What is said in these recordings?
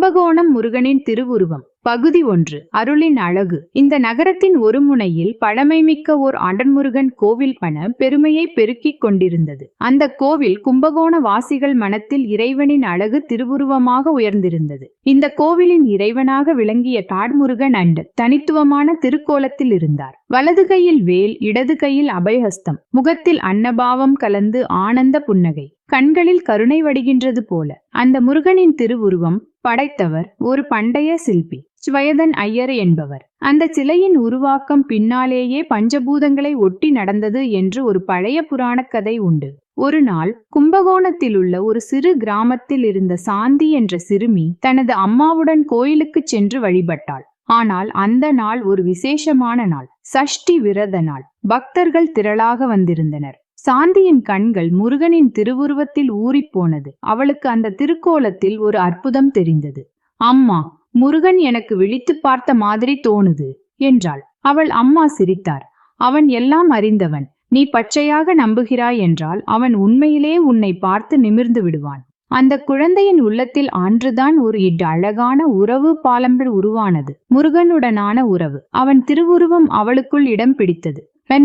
கும்பகோணம் முருகனின் திருவுருவம் பகுதி 1. அருளின் அழகு. இந்த நகரத்தின் ஒரு முனையில் பழமைமிக்க ஓர் ஆண்டன்முருகன் கோவில் பெருமையை பெருக்கிக் கொண்டிருந்தது. அந்த கோவில் கும்பகோண வாசிகள் மனத்தில் இறைவனின் அழகு திருவுருவமாக உயர்ந்திருந்தது. இந்த கோவிலின் இறைவனாக விளங்கிய காட்முருகன் தனித்துவமான திருக்கோலத்தில் இருந்தார். வலது கையில் வேல், இடது கையில் அபயஹஸ்தம், முகத்தில் அன்னபாவம் கலந்து ஆனந்த புன்னகை, கண்களில் கருணை வடிகின்றது போல. அந்த முருகனின் திருவுருவம் படைத்தவர் ஒரு பண்டைய சிற்பி, ஸ்வயதன் ஐயர் என்பவர். அந்த சிலையின் உருவாக்கம் பின்னாலேயே பஞ்சபூதங்களை ஒட்டி நடந்தது என்று ஒரு பழைய புராணக் கதை உண்டு. ஒரு நாள் கும்பகோணத்தில் உள்ள ஒரு சிறு கிராமத்தில் இருந்த சாந்தி என்ற சிறுமி தனது அம்மாவுடன் கோயிலுக்கு சென்று வழிபட்டாள். ஆனால் அந்த நாள் ஒரு விசேஷமான நாள், சஷ்டி விரத நாள். பக்தர்கள் திரளாக வந்திருந்தனர். சாந்தியின் கண்கள் முருகனின் திருவுருவத்தில் ஊறிப்போனது. அவளுக்கு அந்த திருக்கோலத்தில் ஒரு அற்புதம் தெரிந்தது. அம்மா, முருகன் எனக்கு விழித்து பார்த்த மாதிரி தோணுது என்றாள். அவள் அம்மா சிரித்தார். அவன் எல்லாம் அறிந்தவன். நீ பச்சையாக நம்புகிறாய் என்றால் அவன் உண்மையிலே உன்னை பார்த்து நிமிர்ந்து விடுவான். அந்த குழந்தையின் உள்ளத்தில் அன்றுதான் ஒரு அழகான உறவு பாலம் உருவானது, முருகனுடனான உறவு. அவன் திருவுருவம் அவளுக்குள் இடம் பிடித்தது.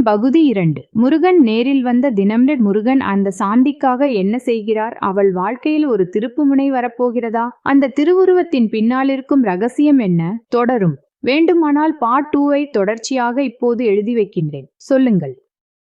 பகுதி 2. முருகன் நேரில் வந்த தினம். முருகன் அந்த சாந்திக்காக என்ன செய்கிறார்? அவள் வாழ்க்கையில் ஒரு திருப்புமுனை வரப்போகிறதா? அந்த திருவுருவத்தின் பின்னால் இருக்கும் ரகசியம் என்ன? தொடரும். வேண்டுமானால் பார்ட் 2 தொடர்ச்சியாக இப்போது எழுதி வைக்கின்றேன். சொல்லுங்கள்.